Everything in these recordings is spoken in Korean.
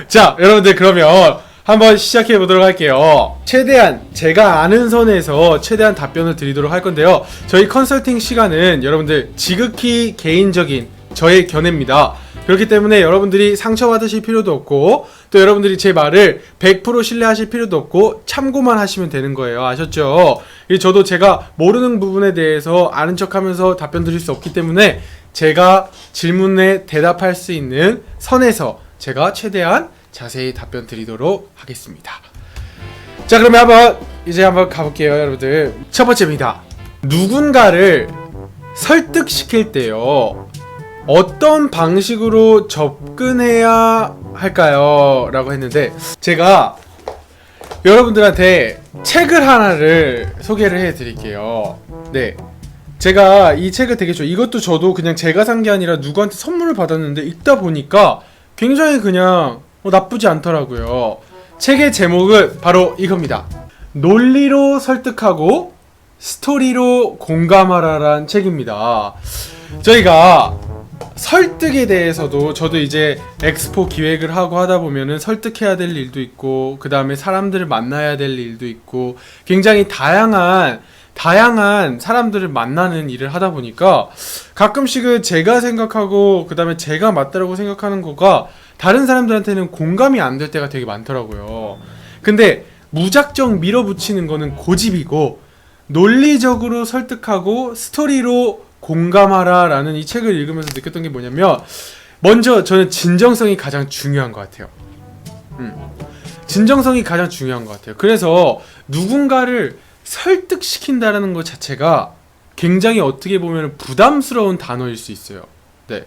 자, 여러분들 그러면 한번 시작해 보도록 할게요. 최대한 제가 아는 선에서 최대한 답변을 드리도록 할 건데요. 저희 컨설팅 시간은 여러분들 지극히 개인적인 저의 견해입니다. 그렇기 때문에 여러분들이 상처받으실 필요도 없고, 또 여러분들이 제 말을 100% 신뢰하실 필요도 없고 참고만 하시면 되는 거예요. 아셨죠? 저도 제가 모르는 부분에 대해서 아는 척하면서 답변 드릴 수 없기 때문에 제가 질문에 대답할 수 있는 선에서 제가 최대한 자세히 답변 드리도록 하겠습니다. 자, 그러면 한번 가볼게요, 여러분들. 첫 번째입니다. 누군가를 설득시킬 때요, 어떤 방식으로 접근해야 할까요? 라고 했는데, 제가 여러분들한테 책을 하나를 소개를 해드릴게요. 네, 제가 이 책을 되게 좋아해요. 이것도 저도 그냥 제가 산 게 아니라 누구한테 선물을 받았는데, 읽다 보니까 굉장히 그냥 나쁘지 않더라고요. 책의 제목은 바로 이겁니다. 논리로 설득하고 스토리로 공감하라란 책입니다. 저희가 설득에 대해서도, 저도 이제 엑스포 기획을 하고 하다 보면은 설득해야 될 일도 있고, 그 다음에 사람들을 만나야 될 일도 있고, 굉장히 다양한 사람들을 만나는 일을 하다 보니까 가끔씩은 제가 생각하고 그 다음에 제가 맞다라고 생각하는 거가 다른 사람들한테는 공감이 안 될 때가 되게 많더라고요. 근데 무작정 밀어붙이는 거는 고집이고, 논리적으로 설득하고 스토리로 공감하라 라는 이 책을 읽으면서 느꼈던 게 뭐냐면, 먼저 저는 진정성이 가장 중요한 것 같아요. 진정성이 가장 중요한 것 같아요. 그래서 누군가를 설득시킨다라는 것 자체가 굉장히 어떻게 보면 부담스러운 단어일 수 있어요. 네,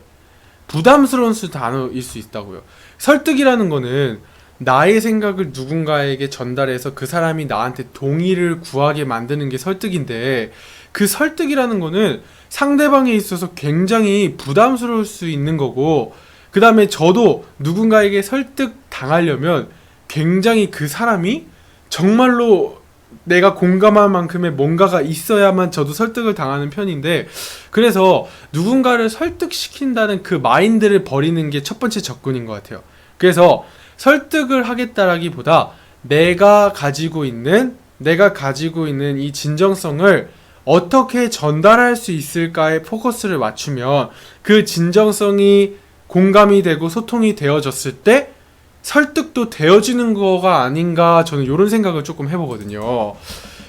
부담스러운 단어일 수 있다고요. 설득이라는 거는 나의 생각을 누군가에게 전달해서 그 사람이 나한테 동의를 구하게 만드는 게 설득인데, 그 설득이라는 거는 상대방에 있어서 굉장히 부담스러울 수 있는 거고, 그 다음에 저도 누군가에게 설득 당하려면 굉장히 그 사람이 정말로 내가 공감할 만큼의 뭔가가 있어야만 저도 설득을 당하는 편인데, 그래서 누군가를 설득시킨다는 그 마인드를 버리는 게 첫 번째 접근인 것 같아요. 그래서 설득을 하겠다라기보다 내가 가지고 있는 이 진정성을 어떻게 전달할 수 있을까에 포커스를 맞추면 그 진정성이 공감이 되고 소통이 되어졌을 때 설득도 되어지는 거가 아닌가, 저는 이런 생각을 조금 해보거든요.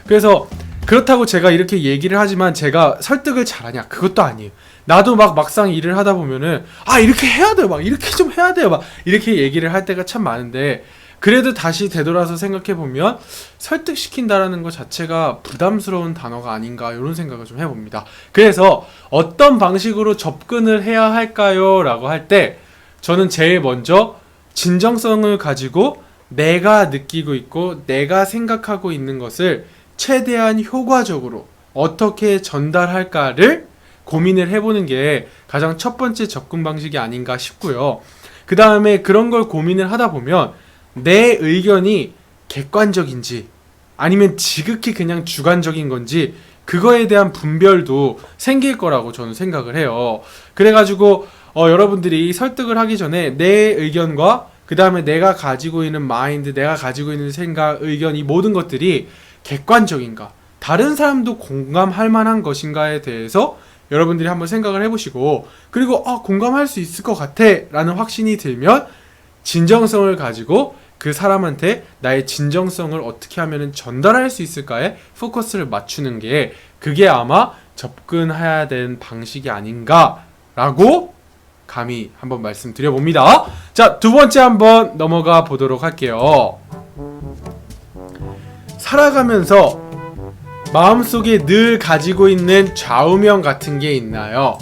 그래서 그렇다고 제가 이렇게 얘기를 하지만 제가 설득을 잘하냐? 그것도 아니에요. 나도 막상 일을 하다 보면은 이렇게 해야 돼요, 이렇게 좀 해야 돼요, 이렇게 얘기를 할 때가 참 많은데, 그래도 다시 되돌아서 생각해보면 설득시킨다라는 것 자체가 부담스러운 단어가 아닌가, 이런 생각을 좀 해봅니다. 그래서 어떤 방식으로 접근을 해야 할까요? 라고 할 때 저는 제일 먼저 진정성을 가지고 내가 느끼고 있고 내가 생각하고 있는 것을 최대한 효과적으로 어떻게 전달할까를 고민을 해보는 게 가장 첫 번째 접근 방식이 아닌가 싶고요. 그 다음에 그런 걸 고민을 하다 보면 내 의견이 객관적인지 아니면 지극히 그냥 주관적인 건지, 그거에 대한 분별도 생길 거라고 저는 생각을 해요. 그래가지고 여러분들이 설득을 하기 전에 내 의견과 그 다음에 내가 가지고 있는 마인드, 내가 가지고 있는 생각, 의견, 이 모든 것들이 객관적인가, 다른 사람도 공감할 만한 것인가에 대해서 여러분들이 한번 생각을 해보시고, 그리고 공감할 수 있을 것 같아 라는 확신이 들면 진정성을 가지고 그 사람한테 나의 진정성을 어떻게 하면 전달할 수 있을까에 포커스를 맞추는 게, 그게 아마 접근해야 되는 방식이 아닌가 라고 감히 한번 말씀드려봅니다. 자, 두 번째 한번 넘어가 보도록 할게요. 살아가면서 마음속에 늘 가지고 있는 좌우명 같은 게 있나요?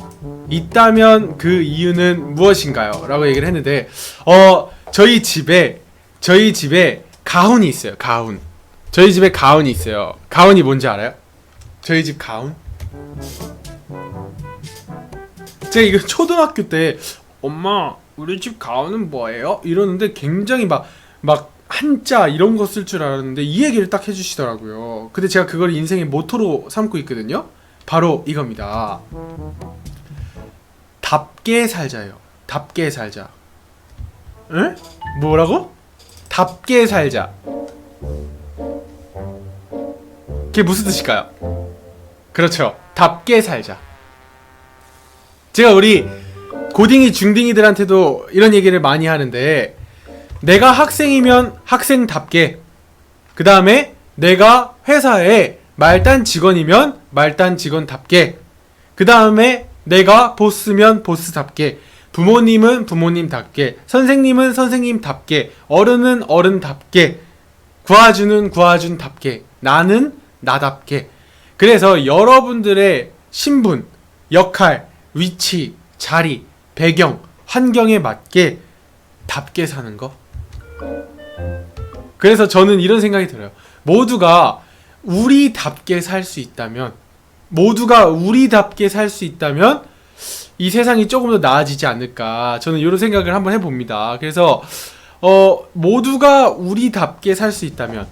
있다면 그 이유는 무엇인가요? 라고 얘기를 했는데, 저희 집에 가훈이 있어요. 가훈. 저희 집에 가훈이 있어요. 가훈이 뭔지 알아요? 저희 집 가훈? 제가 이거 초등학교 때 엄마 우리 집 가훈은 뭐예요? 이러는데 굉장히 막 한자 이런 거 쓸 줄 알았는데 이 얘기를 딱 해주시더라고요. 근데 제가 그걸 인생의 모토로 삼고 있거든요. 바로 이겁니다. 답게 살자요. 답게 살자. 응? 뭐라고? 답게 살자. 그게 무슨 뜻일까요? 그렇죠. 답게 살자. 제가 우리 고딩이 중딩이들한테도 이런 얘기를 많이 하는데, 내가 학생이면 학생답게, 그 다음에 내가 회사에 말단 직원이면 말단 직원답게, 그 다음에 내가 보스면 보스답게, 부모님은 부모님답게, 선생님은 선생님답게, 어른은 어른답게, 구하주는 구하준답게, 나는 나답게. 그래서 여러분들의 신분, 역할, 위치, 자리, 배경, 환경에 맞게 답게 사는 거. 그래서 저는 이런 생각이 들어요. 모두가 우리답게 살 수 있다면, 이 세상이 조금 더 나아지지 않을까. 저는 이런 생각을 한번 해봅니다. 그래서 모두가 우리답게 살 수 있다면,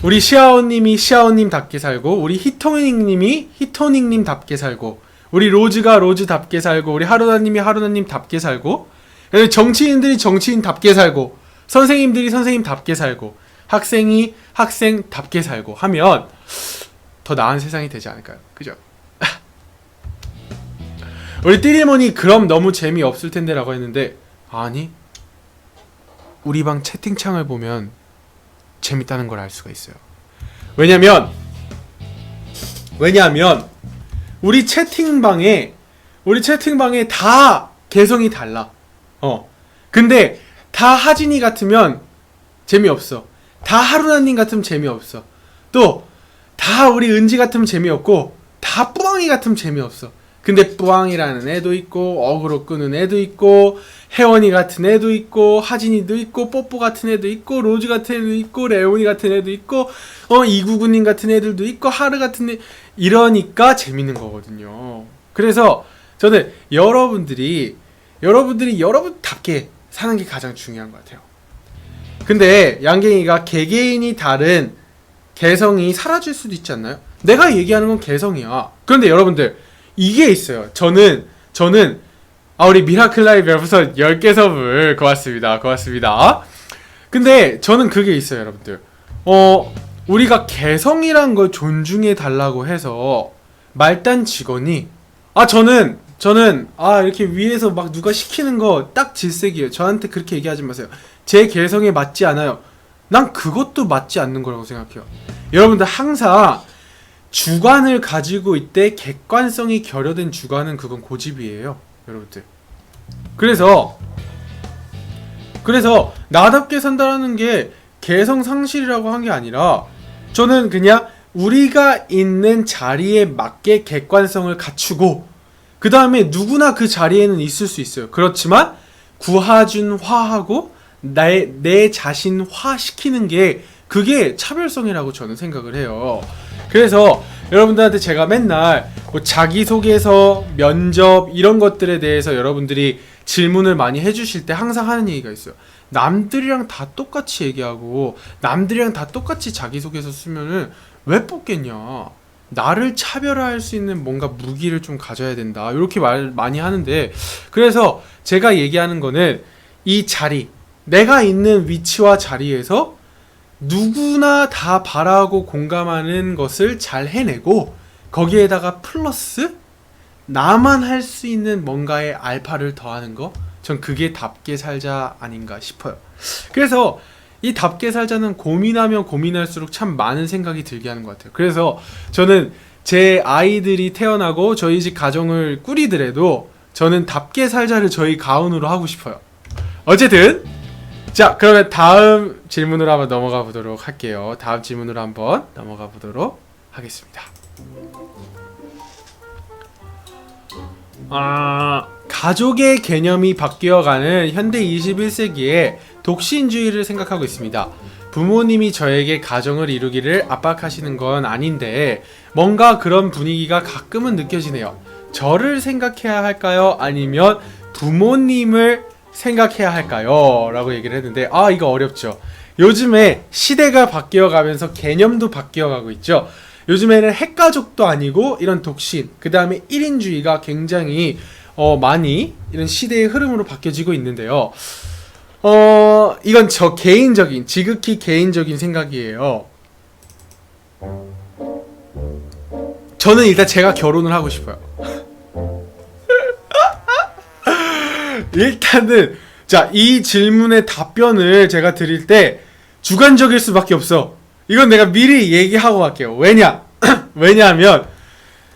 우리 시아오님이 시아오님답게 살고, 우리 히토닉님이 히토닉님답게 살고, 우리 로즈가 로즈답게 살고, 우리 하루나님이 하루나님답게 살고, 정치인들이 정치인답게 살고, 선생님들이 선생님답게 살고, 학생이 학생답게 살고 하면 더 나은 세상이 되지 않을까요? 그죠? 우리 띠리몬이 그럼 너무 재미없을 텐데 라고 했는데, 아니, 우리 방 채팅창을 보면 재밌다는 걸 알 수가 있어요. 왜냐면 우리 채팅방에 다 개성이 달라. 근데 다 하진이 같으면 재미없어. 다 하루나님 같으면 재미없어. 또 다 우리 은지 같으면 재미없고, 다 뿌앙이 같으면 재미없어. 근데 뿌앙이라는 애도 있고, 어그로 끄는 애도 있고, 혜원이 같은 애도 있고, 하진이도 있고, 뽀뽀 같은 애도 있고, 로즈 같은 애도 있고, 레오니 같은 애도 있고, 이구구님 같은 애들도 있고, 하르 같은 애, 이러니까 재밌는 거거든요. 그래서 저는 여러분들이 여러분답게 사는 게 가장 중요한 것 같아요. 근데 양갱이가 개개인이 다른 개성이 사라질 수도 있지 않나요? 내가 얘기하는 건 개성이야. 그런데 여러분들, 이게 있어요. 저는 우리 미라클라이브 별풍선 10개 섭을 고맙습니다. 근데 저는 그게 있어요, 여러분들. 우리가 개성이란 걸 존중해 달라고 해서 말단 직원이, 저는 이렇게 위에서 막 누가 시키는 거 딱 질색이에요. 저한테 그렇게 얘기하지 마세요. 제 개성에 맞지 않아요. 난 그것도 맞지 않는 거라고 생각해요. 여러분들 항상 주관을 가지고 있대 객관성이 결여된 주관은 그건 고집이에요, 여러분들. 그래서 나답게 산다라는 게 개성 상실이라고 한 게 아니라, 저는 그냥 우리가 있는 자리에 맞게 객관성을 갖추고, 그 다음에 누구나 그 자리에는 있을 수 있어요. 그렇지만 구하준화하고 내 자신화 시키는 게, 그게 차별성이라고 저는 생각을 해요. 그래서 여러분들한테 제가 맨날 뭐 자기소개서, 면접 이런 것들에 대해서 여러분들이 질문을 많이 해주실 때 항상 하는 얘기가 있어요. 남들이랑 다 똑같이 얘기하고 남들이랑 다 똑같이 자기소개서 쓰면은 왜 뽑겠냐, 나를 차별화할 수 있는 뭔가 무기를 좀 가져야 된다, 이렇게 말 많이 하는데, 그래서 제가 얘기하는 거는 이 자리, 내가 있는 위치와 자리에서 누구나 다 바라고 공감하는 것을 잘 해내고, 거기에다가 플러스 나만 할 수 있는 뭔가의 알파를 더하는 거, 전 그게 답게 살자 아닌가 싶어요. 그래서 이 답게 살자는 고민하면 고민할수록 참 많은 생각이 들게 하는 것 같아요. 그래서 저는 제 아이들이 태어나고 저희 집 가정을 꾸리더라도 저는 답게 살자를 저희 가훈으로 하고 싶어요. 어쨌든 자, 그러면 다음 질문으로 한번 넘어가 보도록 할게요. 다음 질문으로 한번 넘어가 보도록 하겠습니다. 가족의 개념이 바뀌어가는 현대 21세기에 독신주의를 생각하고 있습니다. 부모님이 저에게 가정을 이루기를 압박하시는 건 아닌데 뭔가 그런 분위기가 가끔은 느껴지네요. 저를 생각해야 할까요? 아니면 부모님을 생각해야 할까요? 라고 얘기를 했는데, 이거 어렵죠. 요즘에 시대가 바뀌어가면서 개념도 바뀌어가고 있죠. 요즘에는 핵가족도 아니고 이런 독신, 그 다음에 1인주의가 굉장히 많이 이런 시대의 흐름으로 바뀌어지고 있는데요. 이건 저 개인적인, 지극히 개인적인 생각이에요. 저는 일단 제가 결혼을 하고 싶어요. 일단은 자, 이 질문의 답변을 제가 드릴 때 주관적일 수밖에 없어. 이건 내가 미리 얘기하고 갈게요. 왜냐하면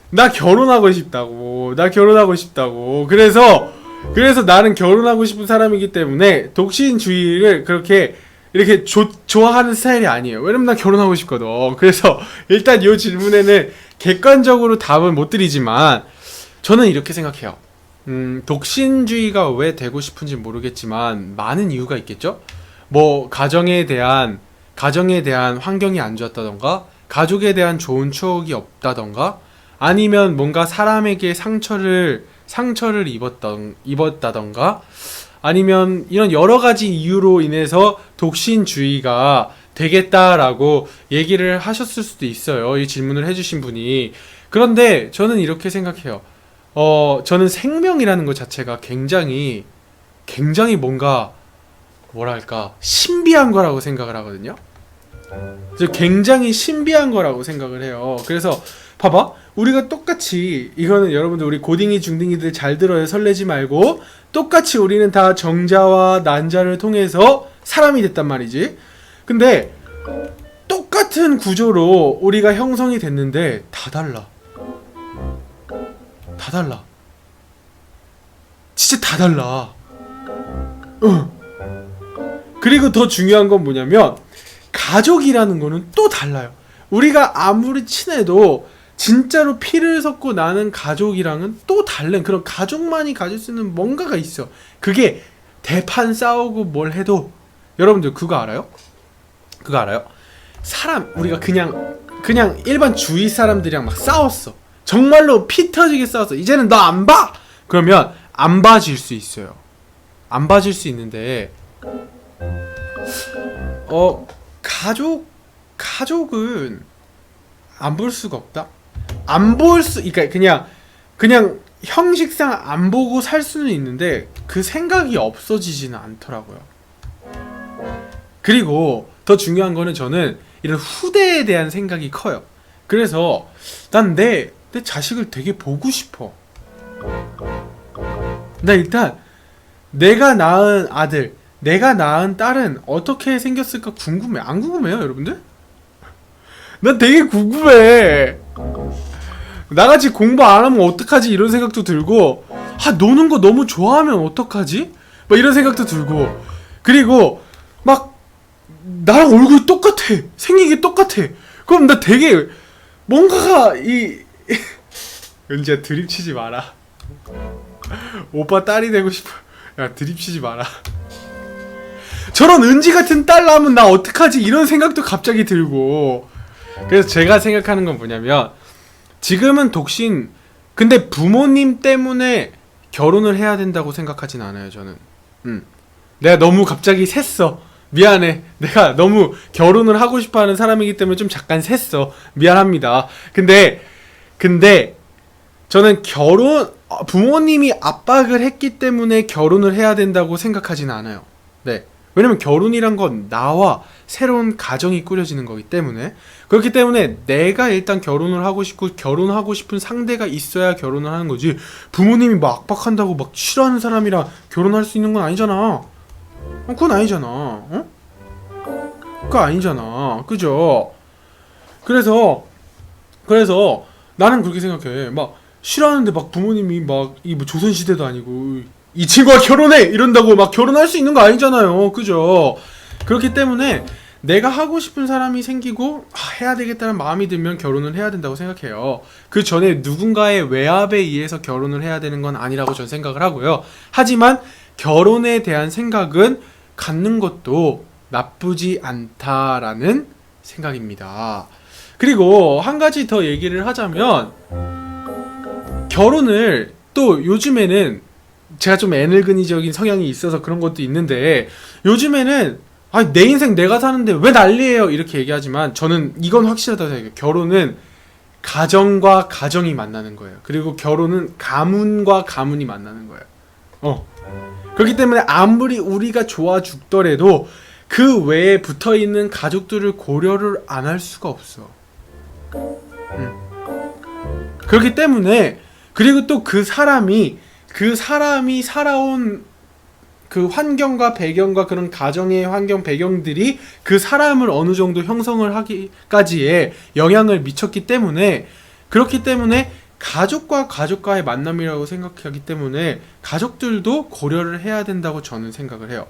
나 결혼하고 싶다고. 그래서 나는 결혼하고 싶은 사람이기 때문에 독신주의를 그렇게 이렇게 좋아하는 스타일이 아니에요. 왜냐면 나 결혼하고 싶거든. 그래서 일단 이 질문에는 객관적으로 답은 못 드리지만 저는 이렇게 생각해요. 독신주의가 왜 되고 싶은지 모르겠지만 많은 이유가 있겠죠? 뭐 가정에 대한 환경이 안 좋았다던가, 가족에 대한 좋은 추억이 없다던가, 아니면 뭔가 사람에게 상처를 입었다던가, 아니면 이런 여러 가지 이유로 인해서 독신주의가 되겠다라고 얘기를 하셨을 수도 있어요. 이 질문을 해주신 분이. 그런데 저는 이렇게 생각해요. 저는 생명이라는 것 자체가 굉장히 뭔가 뭐랄까 신비한 거라고 생각을 하거든요. 굉장히 신비한 거라고 생각을 해요. 그래서 봐봐, 우리가 똑같이, 이거는 여러분들 우리 고딩이 중딩이들 잘 들어요. 설레지 말고. 똑같이 우리는 다 정자와 난자를 통해서 사람이 됐단 말이지. 근데 똑같은 구조로 우리가 형성이 됐는데 다 달라. 진짜 다 달라. 그리고 더 중요한 건 뭐냐면 가족이라는 거는 또 달라요. 우리가 아무리 친해도 진짜로 피를 섞고 나는 가족이랑은 또 다른 그런 가족만이 가질 수 있는 뭔가가 있어. 그게 대판 싸우고 뭘 해도 여러분들 그거 알아요? 우리가 그냥 일반 주위 사람들이랑 막 싸웠어. 정말로 피 터지게 싸웠어. 이제는 너 안 봐! 그러면 안 봐질 수 있어요. 안 봐질 수 있는데 가족은 안 볼 수가 없다. 그러니까 그냥 형식상 안 보고 살 수는 있는데 그 생각이 없어지지는 않더라고요. 그리고 더 중요한 거는 저는 이런 후대에 대한 생각이 커요. 그래서 난 내 자식을 되게 보고 싶어. 나 일단 내가 낳은 아들, 내가 낳은 딸은 어떻게 생겼을까 궁금해. 안 궁금해요, 여러분들? 난 되게 궁금해. 나같이 공부 안 하면 어떡하지? 이런 생각도 들고, 노는 거 너무 좋아하면 어떡하지? 막 이런 생각도 들고, 그리고 막 나랑 얼굴이 똑같아. 생긴 게 똑같아. 그럼 나 되게 뭔가가 은지야, 드립치지 마라. 오빠 딸이 되고 싶어. 야, 드립치지 마라. 저런 은지 같은 딸 낳으면 나 어떡하지? 이런 생각도 갑자기 들고. 그래서 제가 생각하는 건 뭐냐면, 지금은 독신, 근데 부모님 때문에 결혼을 해야 된다고 생각하진 않아요, 저는. 내가 너무 갑자기 샜어. 미안해. 내가 너무 결혼을 하고 싶어 하는 사람이기 때문에 좀 잠깐 샜어. 미안합니다. 근데 저는 부모님이 압박을 했기 때문에 결혼을 해야 된다고 생각하진 않아요. 네. 왜냐면 결혼이란 건 나와 새로운 가정이 꾸려지는 거기 때문에. 그렇기 때문에 내가 일단 결혼을 하고 싶고 결혼하고 싶은 상대가 있어야 결혼을 하는 거지, 부모님이 막 압박한다고 막 싫어하는 사람이랑 결혼할 수 있는 건 아니잖아. 그건 아니잖아. 어? 그거 아니잖아. 그죠? 그래서 나는 그렇게 생각해. 막 싫어하는데 막 부모님이 막 뭐 조선시대도 아니고 이 친구가 결혼해! 이런다고 막 결혼할 수 있는 거 아니잖아요. 그죠? 그렇기 때문에 내가 하고 싶은 사람이 생기고 해야 되겠다는 마음이 들면 결혼을 해야 된다고 생각해요. 그 전에 누군가의 외압에 의해서 결혼을 해야 되는 건 아니라고 전 생각을 하고요. 하지만 결혼에 대한 생각은 갖는 것도 나쁘지 않다라는 생각입니다. 그리고 한 가지 더 얘기를 하자면, 결혼을 또 요즘에는 제가 좀 애늙은이적인 성향이 있어서 그런 것도 있는데, 요즘에는 내 인생 내가 사는데 왜 난리예요 이렇게 얘기하지만 저는 이건 확실하다고 생각해요. 결혼은 가정과 가정이 만나는 거예요. 그리고 결혼은 가문과 가문이 만나는 거예요. 그렇기 때문에 아무리 우리가 좋아 죽더라도 그 외에 붙어있는 가족들을 고려를 안 할 수가 없어. 그렇기 때문에, 그리고 또 그 사람이 살아온 그 환경과 배경과 그런 가정의 환경 배경들이 그 사람을 어느 정도 형성을 하기까지의 영향을 미쳤기 때문에, 그렇기 때문에 가족과 가족과의 만남이라고 생각하기 때문에 가족들도 고려를 해야 된다고 저는 생각을 해요.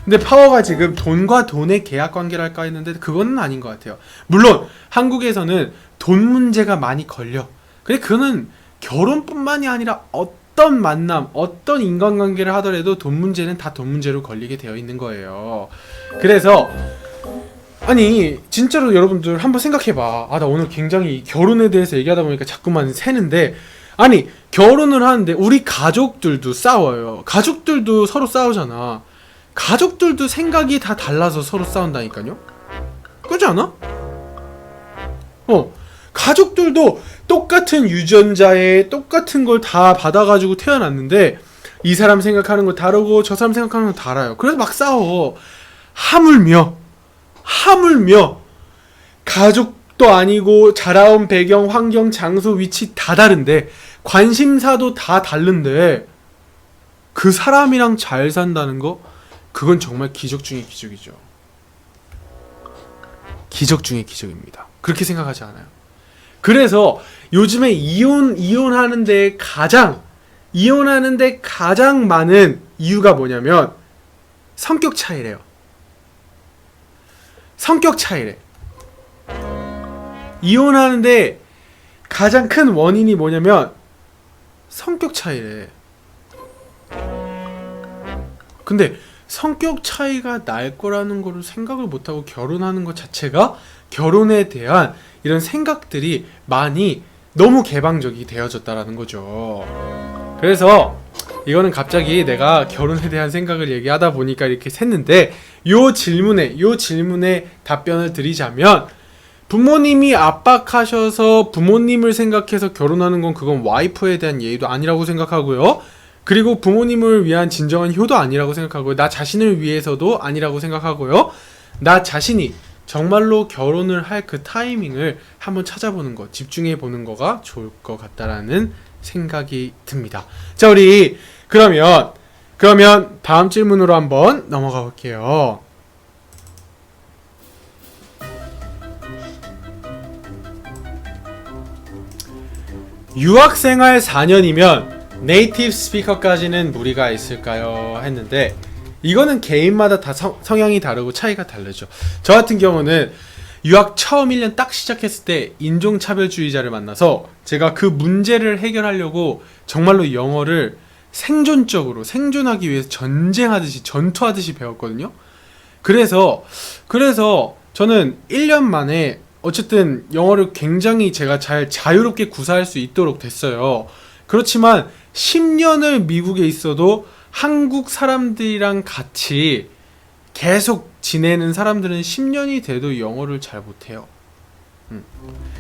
근데 파워가 지금 돈과 돈의 계약 관계랄까 했는데 그거는 아닌 것 같아요. 물론 한국에서는 돈 문제가 많이 걸려. 근데 그거는 결혼뿐만이 아니라 어떤 만남, 어떤 인간관계를 하더라도 돈 문제는 다 돈 문제로 걸리게 되어 있는 거예요. 그래서 아니 진짜로 여러분들 한번 생각해봐. 나 오늘 굉장히 결혼에 대해서 얘기하다 보니까 자꾸만 새는데, 아니 결혼을 하는데 우리 가족들도 싸워요. 가족들도 서로 싸우잖아. 가족들도 생각이 다 달라서 서로 싸운다니까요. 그렇지 않아? 가족들도 똑같은 유전자에 똑같은 걸 다 받아가지고 태어났는데 이 사람 생각하는 거 다르고 저 사람 생각하는 거 달라요. 그래서 막 싸워. 하물며 가족도 아니고 자라온 배경, 환경, 장소, 위치 다 다른데, 관심사도 다 다른데 그 사람이랑 잘 산다는 거, 그건 정말 기적 중의 기적이죠. 기적 중의 기적입니다. 그렇게 생각하지 않아요? 그래서 요즘에 이혼하는데 가장 많은 이유가 뭐냐면 성격 차이래요. 성격 차이래. 이혼하는데 가장 큰 원인이 뭐냐면 성격 차이래. 근데 성격 차이가 날 거라는 거를 생각을 못하고 결혼하는 것 자체가, 결혼에 대한 이런 생각들이 많이 너무 개방적이 되어졌다라는 거죠. 그래서 이거는 갑자기 내가 결혼에 대한 생각을 얘기하다 보니까 이렇게 샜는데, 요 질문에 답변을 드리자면, 부모님이 압박하셔서 부모님을 생각해서 결혼하는 건 그건 와이프에 대한 예의도 아니라고 생각하고요. 그리고 부모님을 위한 진정한 효도 아니라고 생각하고요. 나 자신을 위해서도 아니라고 생각하고요. 나 자신이 정말로 결혼을 할 그 타이밍을 한번 찾아보는 것, 집중해 보는 거가 좋을 것 같다라는 생각이 듭니다. 자, 우리 그러면 다음 질문으로 한번 넘어가 볼게요. 유학생활 4년이면 네이티브 스피커까지는 무리가 있을까요? 했는데, 이거는 개인마다 다 성향이 다르고 차이가 다르죠. 저 같은 경우는 유학 처음 1년 딱 시작했을 때 인종차별주의자를 만나서 제가 그 문제를 해결하려고 정말로 영어를 생존하기 위해서 전투하듯이 배웠거든요. 그래서 저는 1년 만에 어쨌든 영어를 굉장히 제가 잘 자유롭게 구사할 수 있도록 됐어요. 그렇지만 10년을 미국에 있어도 한국 사람들이랑 같이 계속 지내는 사람들은 10년이 돼도 영어를 잘 못해요.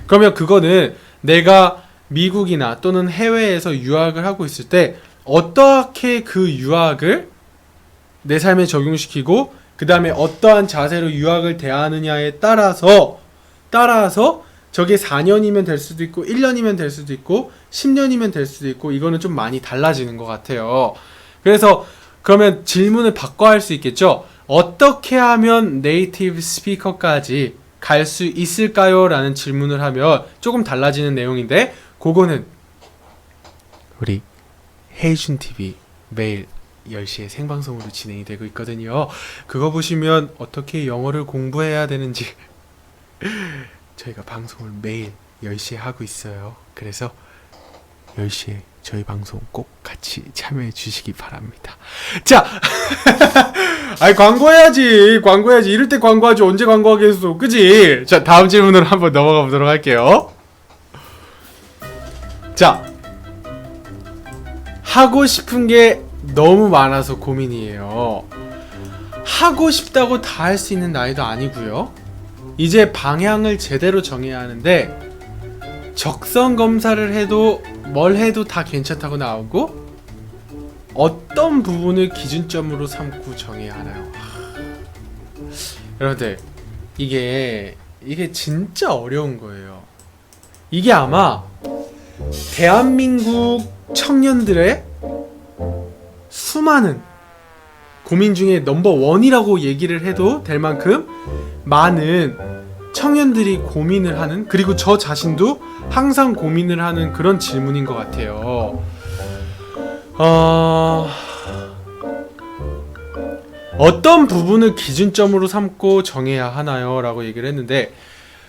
그러면 그거는 내가 미국이나 또는 해외에서 유학을 하고 있을 때 어떻게 그 유학을 내 삶에 적용시키고 그 다음에 어떠한 자세로 유학을 대하느냐에 따라서 저게 4년이면 될 수도 있고 1년이면 될 수도 있고 10년이면 될 수도 있고, 이거는 좀 많이 달라지는 것 같아요. 그래서 그러면 질문을 바꿔 할 수 있겠죠. 어떻게 하면 네이티브 스피커까지 갈 수 있을까요? 라는 질문을 하면 조금 달라지는 내용인데, 그거는 우리 헤이준TV 매일 10시에 생방송으로 진행이 되고 있거든요. 그거 보시면 어떻게 영어를 공부해야 되는지 저희가 방송을 매일 10시에 하고 있어요. 그래서 10시에 저희 방송 꼭 같이 참여해 주시기 바랍니다. 자, 아니 광고해야지. 이럴 때 광고하지 언제 광고하겠어, 그지? 자, 다음 질문으로 한번 넘어가 보도록 할게요. 자, 하고 싶은 게 너무 많아서 고민이에요. 하고 싶다고 다 할 수 있는 나이도 아니고요. 이제 방향을 제대로 정해야 하는데, 적성 검사를 해도 뭘 해도 다 괜찮다고 나오고 어떤 부분을 기준점으로 삼고 정해야 하나요? 여러분들 이게 진짜 어려운 거예요. 이게 아마 대한민국 청년들의 수많은 고민 중에 넘버원이라고 얘기를 해도 될 만큼 많은 청년들이 고민을 하는, 그리고 저 자신도 항상 고민을 하는 그런 질문인 것 같아요. 어떤 부분을 기준점으로 삼고 정해야 하나요? 라고 얘기를 했는데,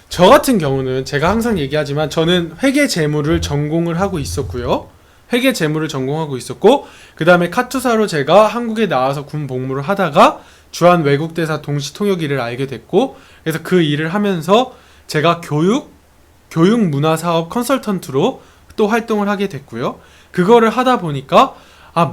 저 같은 경우는 제가 항상 얘기하지만 저는 회계 재무를 전공을 하고 있었고요. 회계 재무를 전공하고 있었고, 그 다음에 카투사로 제가 한국에 나와서 군 복무를 하다가 주한 외국대사 동시 통역 일을 알게 됐고, 그래서 그 일을 하면서 제가 교육 문화사업 컨설턴트로 또 활동을 하게 됐고요. 그거를 하다 보니까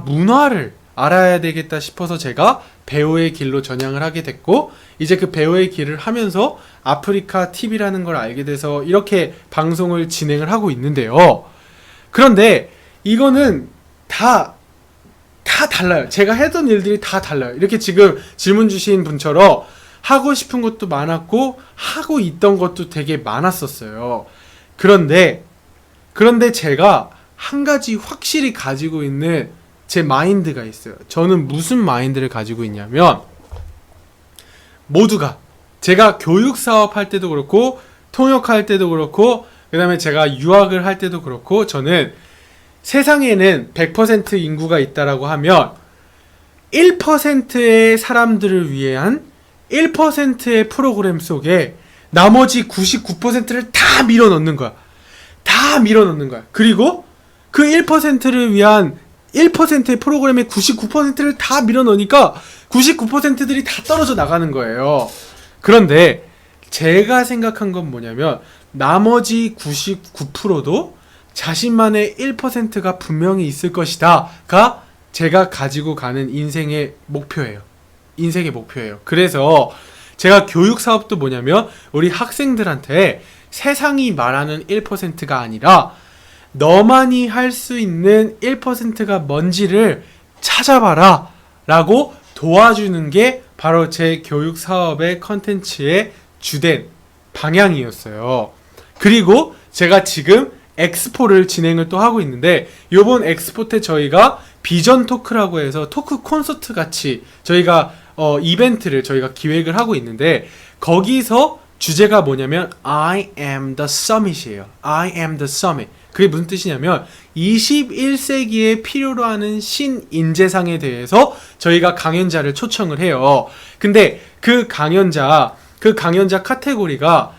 문화를 알아야 되겠다 싶어서 제가 배우의 길로 전향을 하게 됐고, 이제 그 배우의 길을 하면서 아프리카 TV라는 걸 알게 돼서 이렇게 방송을 진행을 하고 있는데요. 그런데 이거는 다 달라요. 제가 했던 일들이 다 달라요. 이렇게 지금 질문 주신 분처럼 하고 싶은 것도 많았고 하고 있던 것도 되게 많았었어요. 그런데 제가 한 가지 확실히 가지고 있는 제 마인드가 있어요. 저는 무슨 마인드를 가지고 있냐면, 모두가 제가 교육 사업 할 때도 그렇고 통역할 때도 그렇고 그 다음에 제가 유학을 할 때도 그렇고, 저는 세상에는 100% 인구가 있다라고 하면 1%의 사람들을 위한 1%의 프로그램 속에 나머지 99%를 다 밀어넣는 거야. 다 밀어넣는 거야. 그리고 그 1%를 위한 1%의 프로그램의 99%를 다 밀어넣으니까 99%들이 다 떨어져 나가는 거예요. 그런데 제가 생각한 건 뭐냐면, 나머지 99%도 자신만의 1%가 분명히 있을 것이다가 제가 가지고 가는 인생의 목표예요. 그래서 제가 교육 사업도 뭐냐면, 우리 학생들한테 세상이 말하는 1%가 아니라 너만이 할 수 있는 1%가 뭔지를 찾아봐라 라고 도와주는 게 바로 제 교육 사업의 컨텐츠의 주된 방향이었어요. 그리고 제가 지금 엑스포를 진행을 또 하고 있는데, 요번 엑스포 때 저희가 비전 토크라고 해서 토크 콘서트 같이 저희가 이벤트를 저희가 기획을 하고 있는데, 거기서 주제가 뭐냐면 I am the summit이에요. I am the summit. 그게 무슨 뜻이냐면 21세기에 필요로 하는 신인재상에 대해서 저희가 강연자를 초청을 해요. 근데 그 강연자 카테고리가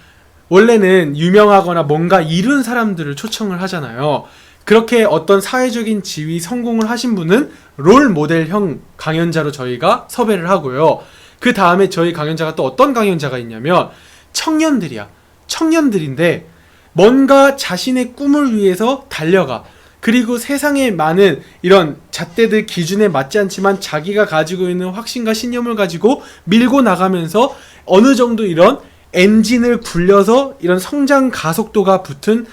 원래는 유명하거나 뭔가 이룬 사람들을 초청을 하잖아요. 그렇게 어떤 사회적인 지위 성공을 하신 분은 롤 모델형 강연자로 저희가 섭외를 하고요. 그 다음에 저희 강연자가 또 어떤 강연자가 있냐면 청년들인데 뭔가 자신의 꿈을 위해서 달려가. 그리고 세상에 많은 이런 잣대들 기준에 맞지 않지만 자기가 가지고 있는 확신과 신념을 가지고 밀고 나가면서 어느 정도 이런 엔진을 굴려서 이런 성장 가속도가 붙은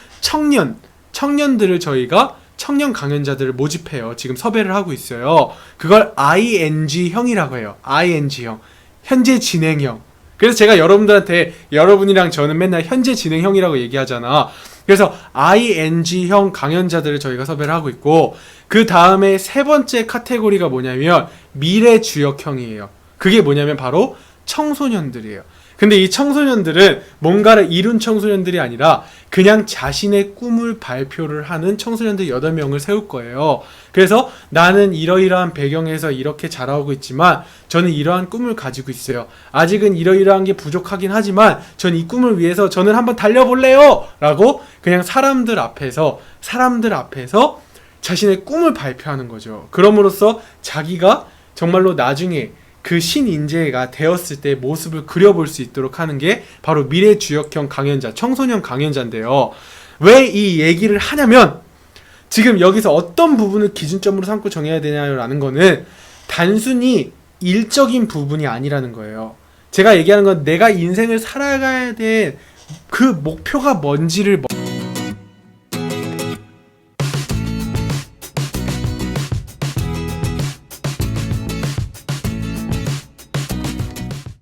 청년들을 저희가 청년 강연자들을 모집해요. 지금 섭외를 하고 있어요. 그걸 ING형이라고 해요. ING형. 현재 진행형. 그래서 제가 여러분이랑 저는 맨날 현재 진행형이라고 얘기하잖아. 그래서 ING형 강연자들을 저희가 섭외를 하고 있고, 그 다음에 세 번째 카테고리가 뭐냐면 미래 주역형이에요. 그게 뭐냐면 바로 청소년들이에요. 근데 이 청소년들은 뭔가를 이룬 청소년들이 아니라 그냥 자신의 꿈을 발표를 하는 청소년들 8명을 세울 거예요. 그래서 나는 이러이러한 배경에서 이렇게 자라오고 있지만 저는 이러한 꿈을 가지고 있어요. 아직은 이러이러한 게 부족하긴 하지만 전 이 꿈을 위해서 저는 한번 달려볼래요! 라고 그냥 사람들 앞에서 자신의 꿈을 발표하는 거죠. 그럼으로써 자기가 정말로 나중에 그 신인재가 되었을 때 모습을 그려볼 수 있도록 하는 게 바로 미래 주역형 강연자, 청소년 강연자인데요. 왜 이 얘기를 하냐면, 지금 여기서 어떤 부분을 기준점으로 삼고 정해야 되냐라는 거는 단순히 일적인 부분이 아니라는 거예요. 제가 얘기하는 건 내가 인생을 살아가야 될 그 목표가 뭔지를